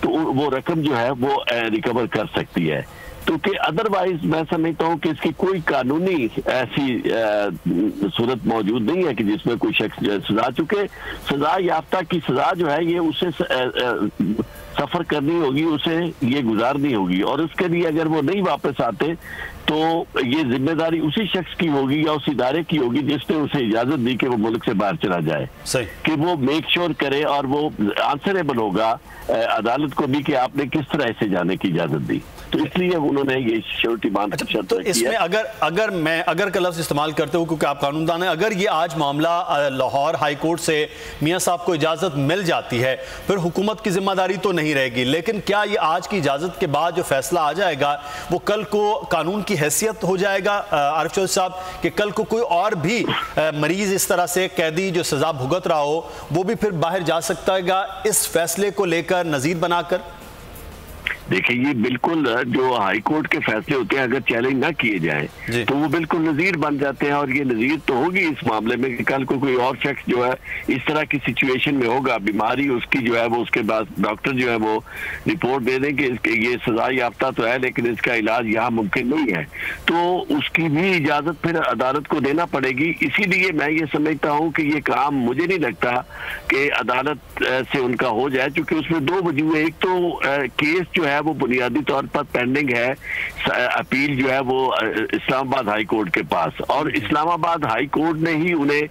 تو وہ رقم جو ہے وہ ریکور کر سکتی ہے. تو کہ ادروائز میں سمجھتا ہوں کہ اس کی کوئی قانونی ایسی صورت موجود نہیں ہے کہ جس میں کوئی شخص سزا, چکے سزا یافتہ کی سزا جو ہے یہ اسے سفر کرنی ہوگی, اسے یہ گزارنی ہوگی, اور اس کے لیے اگر وہ نہیں واپس آتے تو یہ ذمہ داری اسی شخص کی ہوگی یا اس ادارے کی ہوگی جس نے اسے اجازت دی کہ وہ ملک سے باہر چلا جائے. کہ وہ میک شور کرے اور وہ آنسریبل ہوگا عدالت کو بھی کہ آپ نے کس طرح اسے جانے کی اجازت دی. تو اس لیے انہوں نے یہ شیورٹی بانڈ کی شرط رکھی ہے. اس میں اگر کا لفظ استعمال کرتے ہو کیونکہ آپ قانون دان ہیں, اگر یہ آج معاملہ لاہور ہائی کورٹ سے میاں صاحب کو اجازت مل جاتی ہے پھر حکومت کی ذمہ داری تو نہیں رہے گی, لیکن کیا یہ آج کی اجازت کے بعد جو فیصلہ آ جائے گا وہ کل کو قانون کی حیثیت ہو جائے گا عارف چودھری صاحب کہ کل کو کوئی اور بھی مریض اس طرح سے قیدی جو سزا بھگت رہا ہو وہ بھی پھر باہر جا سکتا ہے گا اس فیصلے کو لے کر نظیر بنا کر؟ دیکھیں یہ بالکل جو ہائی کورٹ کے فیصلے ہوتے ہیں اگر چیلنج نہ کیے جائیں تو وہ بالکل نظیر بن جاتے ہیں, اور یہ نظیر تو ہوگی اس معاملے میں کہ کل کو کوئی اور شخص جو ہے اس طرح کی سچویشن میں ہوگا, بیماری اس کی جو ہے وہ اس کے بعد ڈاکٹر جو ہے وہ رپورٹ دے دیں کہ یہ سزا یافتہ تو ہے لیکن اس کا علاج یہاں ممکن نہیں ہے, تو اس کی بھی اجازت پھر عدالت کو دینا پڑے گی. اسی لیے میں یہ سمجھتا ہوں کہ یہ کام مجھے نہیں لگتا کہ عدالت سے ان کا ہو جائے, چونکہ اس میں دو وجوہ, ایک تو کیس جو ہے وہ بنیادی طور پر پینڈنگ ہے, اپیل جو ہے وہ اسلام آباد ہائی کورٹ کے پاس, اور اسلام آباد ہائی کورٹ نے ہی انہیں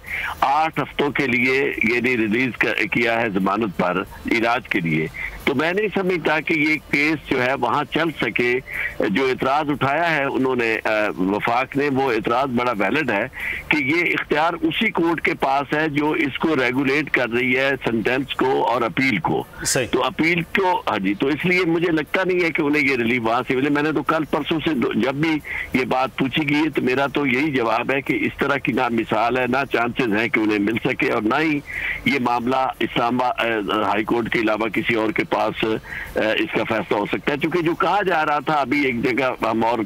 8 ہفتوں کے لیے یعنی ریلیز کیا ہے ضمانت پر علاج کے لیے. تو میں نہیں سمجھتا کہ یہ کیس جو ہے وہاں چل سکے. جو اعتراض اٹھایا ہے انہوں نے وفاق نے, وہ اعتراض بڑا ویلڈ ہے کہ یہ اختیار اسی کورٹ کے پاس ہے جو اس کو ریگولیٹ کر رہی ہے سینٹینس کو اور اپیل کو. تو اپیل کو ہاں جی, تو اس لیے مجھے لگتا نہیں ہے کہ انہیں یہ ریلیف وہاں سے ملے. میں نے تو کل پرسوں سے جب بھی یہ بات پوچھی گئی ہے تو میرا تو یہی جواب ہے کہ اس طرح کی نہ مثال ہے, نہ چانسز ہیں کہ انہیں مل سکے, اور نہ ہی یہ معاملہ اسلام آباد ہائی کورٹ کے علاوہ کسی اور کے پاس اس کا فیصلہ ہو سکتا ہے. چونکہ جو کہا جا رہا تھا ابھی ایک جگہ ہم اور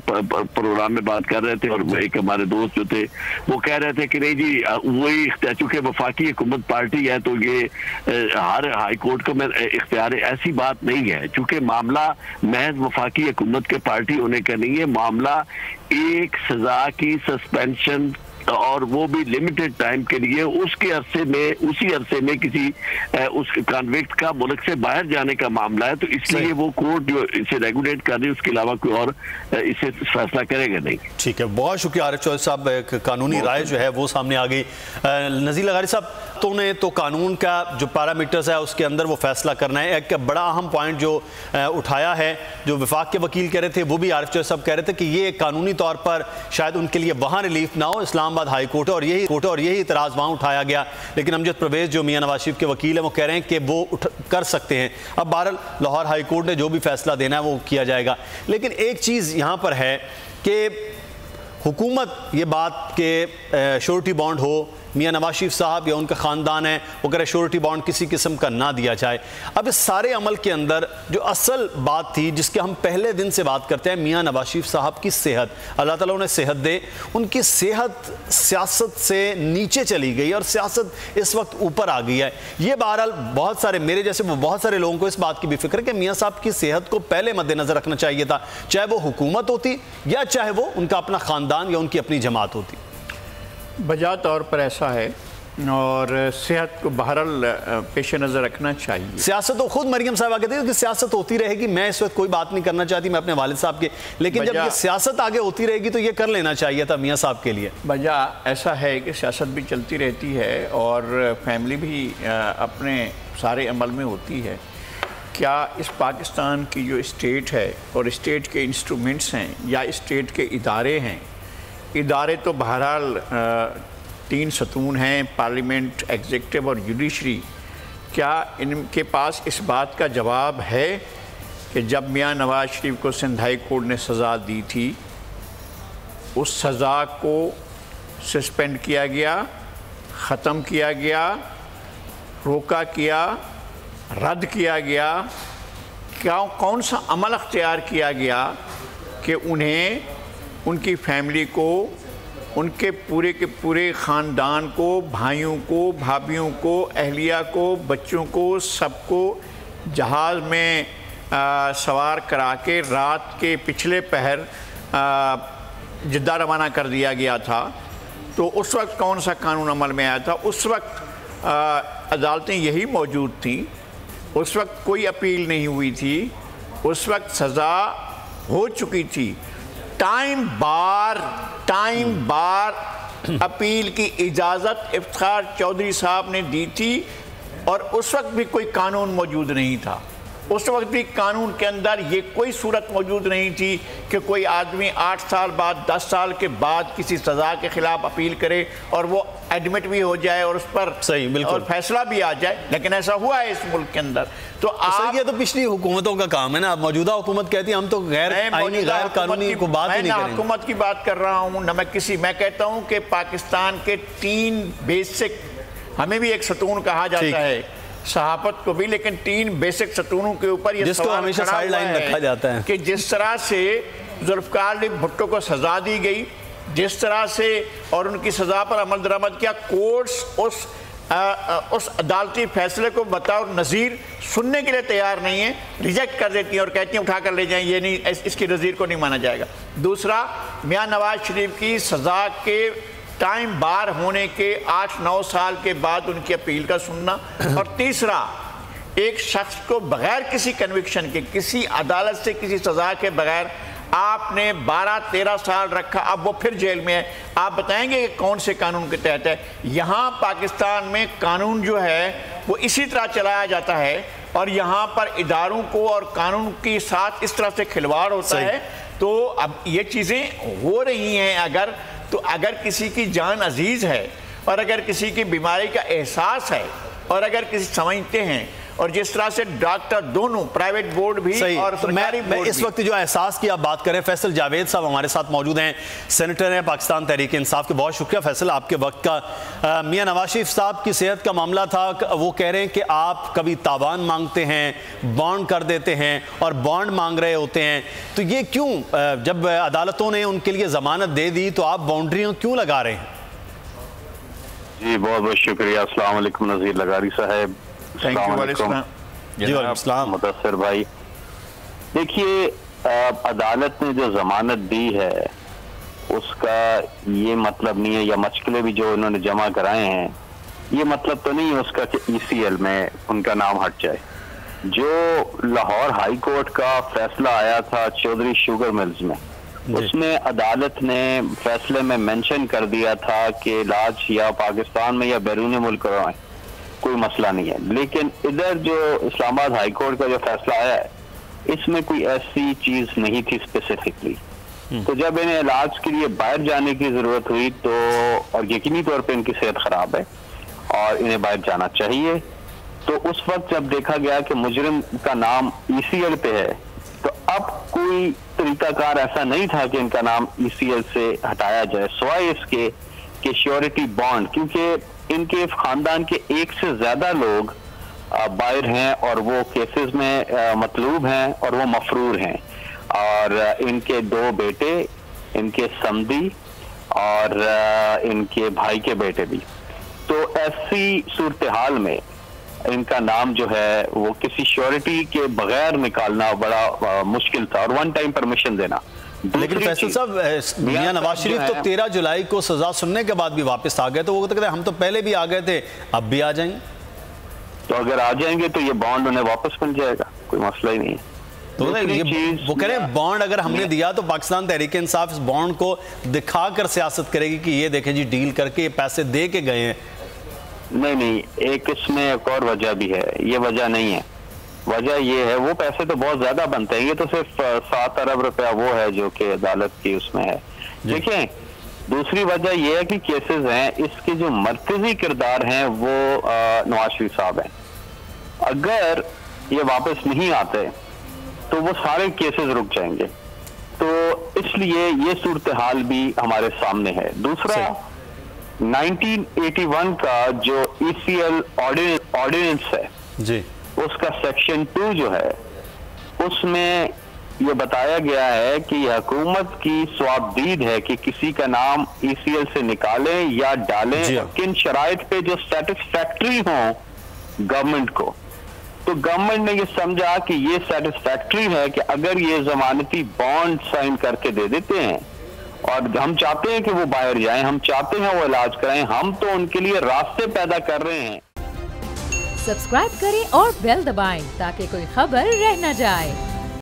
پروگرام میں بات کر رہے تھے اور ایک ہمارے دوست جو تھے وہ کہہ رہے تھے کہ نہیں جی وہی چونکہ وفاقی حکومت پارٹی ہے تو یہ ہر ہائی کورٹ کو میں اختیار, ایسی بات نہیں ہے. چونکہ معاملہ محض وفاقی حکومت کے پارٹی ہونے کا نہیں ہے, معاملہ ایک سزا کی سسپینشن اور وہ بھی لمیٹڈ ٹائم کے لیے اس کے عرصے میں, اسی عرصے میں کسی اس کانوکٹ کا ملک سے باہر جانے کا معاملہ ہے. تو اس لیے وہ کورٹ جو اسے ریگولیٹ کر رہی ہے اس کے علاوہ کوئی اور اسے فیصلہ کرے گا نہیں. ٹھیک ہے, بہت شکریہ عارف چودھری صاحب. ایک قانونی رائے جو ہے وہ سامنے آ گئی. نذیر لغاری صاحب, تو نے تو قانون کا جو پیرامیٹرز ہے اس کے اندر وہ فیصلہ کرنا ہے. ایک بڑا اہم پوائنٹ جو اٹھایا ہے جو وفاق کے وکیل کہہ رہے تھے وہ بھی عارف چودھری صاحب کہہ رہے تھے کہ یہ قانونی طور پر شاید ان کے لیے وہاں ریلیف نہ ہو, اسلام آباد ہائی کورٹ اور یہی اعتراض وہاں اٹھایا گیا. لیکن امجد پرویز جو میاں نواز شریف کے وکیل ہیں وہ کہہ رہے ہیں کہ وہ کر سکتے ہیں. اب بہرحال لاہور ہائی کورٹ نے جو بھی فیصلہ دینا ہے وہ کیا جائے گا. لیکن ایک چیز یہاں پر ہے کہ حکومت یہ بات کہ شیورٹی بانڈ ہو, میاں نواز شریف صاحب یا ان کا خاندان ہے وہ کہہ رہے شیورٹی بانڈ کسی قسم کا نہ دیا جائے. اب اس سارے عمل کے اندر جو اصل بات تھی جس کے ہم پہلے دن سے بات کرتے ہیں, میاں نواز شریف صاحب کی صحت, اللہ تعالیٰ انہیں صحت دے. ان کی صحت سیاست سے نیچے چلی گئی اور سیاست اس وقت اوپر آ گئی ہے. یہ بہرحال بہت سارے میرے جیسے بہت سارے لوگوں کو اس بات کی بھی فکر ہے کہ میاں صاحب کی صحت کو پہلے مد نظر رکھنا چاہیے تھا, چاہے وہ حکومت ہوتی یا چاہے وہ ان کا اپنا خاندان یا ان کی اپنی جماعت ہوتی. بجا طور پر ایسا ہے اور صحت کو بہرحال پیش نظر رکھنا چاہیے. سیاست تو خود مریم صاحبہ کہتے ہیں کہ سیاست ہوتی رہے گی, میں اس وقت کوئی بات نہیں کرنا چاہتی میں اپنے والد صاحب کے, لیکن جب یہ سیاست آگے ہوتی رہے گی تو یہ کر لینا چاہیے تھا میاں صاحب کے لیے. بجا ایسا ہے کہ سیاست بھی چلتی رہتی ہے اور فیملی بھی اپنے سارے عمل میں ہوتی ہے. کیا اس پاکستان کی جو اسٹیٹ ہے اور اسٹیٹ کے انسٹرومنٹس ہیں یا اسٹیٹ کے ادارے ہیں, ادارے تو بہرحال 3 ستون ہیں, پارلیمنٹ, ایگزیکٹو اور جوڈیشری, کیا ان کے پاس اس بات کا جواب ہے کہ جب میاں نواز شریف کو سندھ ہائی کورٹ نے سزا دی تھی اس سزا کو سسپینڈ کیا گیا, ختم کیا گیا, روکا کیا, رد کیا گیا, کون سا عمل اختیار کیا گیا کہ انہیں, ان کی فیملی کو, ان کے پورے کے پورے خاندان کو, بھائیوں کو, بھابھیوں کو, اہلیہ کو, بچوں کو, سب کو جہاز میں سوار کرا کے رات کے پچھلے پہر جدہ روانہ کر دیا گیا تھا، تو اس وقت کون سا قانون عمل میں آیا تھا؟ اس وقت عدالتیں یہی موجود تھیں، اس وقت کوئی اپیل نہیں ہوئی تھی، اس وقت سزا ہو چکی تھی۔ ٹائم بار اپیل کی اجازت افتخار چودھری صاحب نے دی تھی، اور اس وقت بھی کوئی قانون موجود نہیں تھا۔ اس وقت بھی قانون کے اندر یہ کوئی صورت موجود نہیں تھی کہ کوئی آدمی 8 سال بعد 10 سال کے بعد کسی سزا کے خلاف اپیل کرے اور وہ ایڈمٹ بھی ہو جائے اور اس پر اور فیصلہ بھی آ جائے، لیکن ایسا ہوا ہے اس ملک کے اندر۔ تو یہ تو پچھلی حکومتوں کا کام ہے نا، موجودہ حکومت کہتی ہے ہم تو غیر آئینی غیر قانونی کو بات ہی نہیں کریں گے۔ میں حکومت کی بات کر رہا ہوں نہ میں کہتا ہوں کہ پاکستان کے 3 بیسک، ہمیں بھی ایک ستون کہا جاتا ہے، صحافت کو بھی، لیکن 3 بیسک ستونوں کے اوپر یہ سوال کھڑا ہوا ہے کہ جس طرح سے ذوالفقار علی بھٹو کو سزا دی گئی، جس طرح سے اور ان کی سزا پر عمل درآمد کیا، کورٹس اس عدالتی فیصلے کو بطور نظیر سننے کے لیے تیار نہیں ہیں، ریجیکٹ کر دیتی ہیں اور کہتی ہیں اٹھا کر لے جائیں، یہ نہیں، اس کی نظیر کو نہیں مانا جائے گا۔ دوسرا، میاں نواز شریف کی سزا کے ٹائم بار ہونے کے 8-9 سال کے بعد ان کی اپیل کا سننا، اور تیسرا، ایک شخص کو بغیر کسی کنوکشن کے، کسی عدالت سے کسی سزا کے بغیر آپ نے 12-13 سال رکھا، اب وہ پھر جیل میں ہے۔ آپ بتائیں گے کہ کون سے قانون کے تحت ہے؟ یہاں پاکستان میں قانون جو ہے وہ اسی طرح چلایا جاتا ہے، اور یہاں پر اداروں کو اور قانون کے ساتھ اس طرح سے کھلواڑ ہوتا ہے۔ تو اب یہ چیزیں ہو رہی ہیں، اگر کسی کی جان عزیز ہے اور اگر کسی کی بیماری کا احساس ہے اور اگر کسی سمجھتے ہیں، اور جس طرح سے ڈاکٹر دونوں پرائیویٹ بورڈ بھی اور سرکاری بورڈ بھی، میں اس وقت جو احساس کی آپ بات کریں، فیصل جاوید صاحب ہمارے ساتھ موجود ہیں، سینیٹر ہیں پاکستان تحریک انصاف کے۔ بہت شکریہ فیصل آپ کے وقت کا۔ میاں نواز شریف صاحب کی صحت کا معاملہ تھا، وہ کہہ رہے ہیں کہ آپ کبھی تاوان مانگتے ہیں، بانڈ کر دیتے ہیں اور بانڈ مانگ رہے ہوتے ہیں، تو یہ کیوں؟ جب عدالتوں نے ان کے لیے ضمانت دے دی تو آپ باؤنڈریوں کیوں لگا رہے ہیں؟ جی بہت بہت شکریہ۔ السلام علیکم نذیر لغاری صاحب۔ السلام علیکم مدثر بھائی۔ دیکھیے، عدالت نے جو ضمانت دی ہے اس کا یہ مطلب نہیں ہے، یا مشکلیں بھی جو انہوں نے جمع کرائے ہیں، یہ مطلب تو نہیں ہے اس کا کہ ECL میں ان کا نام ہٹ جائے۔ جو لاہور ہائی کورٹ کا فیصلہ آیا تھا چودھری شوگر ملز میں، اس میں عدالت نے فیصلے میں مینشن کر دیا تھا کہ علاج یا پاکستان میں یا بیرون ملک کروائیں، کوئی مسئلہ نہیں ہے، لیکن ادھر جو اسلام آباد ہائی کورٹ کا جو فیصلہ آیا ہے اس میں کوئی ایسی چیز نہیں تھی اسپیسیفکلی۔ تو جب انہیں علاج کے لیے باہر جانے کی ضرورت ہوئی تو، اور یقینی طور پہ ان کی صحت خراب ہے اور انہیں باہر جانا چاہیے، تو اس وقت جب دیکھا گیا کہ مجرم کا نام ECL پہ ہے، تو اب کوئی طریقہ کار ایسا نہیں تھا کہ ان کا نام ECL سے ہٹایا جائے، سوائے اس کے کہ شیورٹی بانڈ، کیونکہ ان کے خاندان کے 1 سے زیادہ لوگ باہر ہیں اور وہ کیسز میں مطلوب ہیں اور وہ مفرور ہیں، اور ان کے 2 بیٹے، ان کے سمدی اور ان کے بھائی کے بیٹے بھی۔ تو ایسی صورتحال میں ان کا نام جو ہے وہ کسی شیورٹی کے بغیر نکالنا بڑا مشکل تھا، اور 1 ٹائم پرمیشن دینا۔ لیکن فیصل صاحب، میاں نواز شریف تو 13 جولائی کو سزا سننے کے بعد بھی واپس آ گئے، تو وہ کہتے ہیں ہم تو پہلے بھی آ گئے تھے، اب بھی آ جائیں گے۔ تو اگر آ جائیں گے تو یہ بانڈ انہیں واپس مل جائے گا، کوئی مسئلہ ہی نہیں ہے۔ تو وہ کہہ رہے ہیں بانڈ اگر ہم نے دیا تو پاکستان تحریک انصاف اس بانڈ کو دکھا کر سیاست کرے گی کہ یہ دیکھیں جی ڈیل کر کے یہ پیسے دے کے گئے ہیں۔ نہیں، ایک اس میں ایک اور وجہ بھی ہے، یہ وجہ نہیں ہے۔ وجہ یہ ہے، وہ پیسے تو بہت زیادہ بنتے ہیں، یہ تو صرف 7 ارب روپیہ وہ ہے جو کہ عدالت کی اس میں ہے۔ دیکھیں، دوسری وجہ یہ ہے کہ کیسز ہیں، اس کے جو مرکزی کردار ہیں وہ نواز شریف صاحب ہیں۔ اگر یہ واپس نہیں آتے تو وہ سارے کیسز رک جائیں گے، تو اس لیے یہ صورتحال بھی ہمارے سامنے ہے۔ دوسرا، 1981 کا جو ECL آرڈیننس ہے جی، اس کا سیکشن 2 جو ہے، اس میں یہ بتایا گیا ہے کہ یہ حکومت کی سوابدید ہے کہ کسی کا نام ECL سے نکالیں یا ڈالیں، کن شرائط پہ جو سیٹسفیکٹری ہوں گورنمنٹ کو۔ تو گورنمنٹ نے یہ سمجھا کہ یہ سیٹسفیکٹری ہے کہ اگر یہ ضمانتی بانڈ سائن کر کے دے دیتے ہیں اور ہم چاہتے ہیں کہ وہ باہر جائیں، ہم چاہتے ہیں وہ علاج کرائیں، ہم تو ان کے لیے راستے پیدا کر رہے ہیں۔ سبسکرائب کریں اور بیل دبائیں تاکہ کوئی خبر رہ نہ جائے۔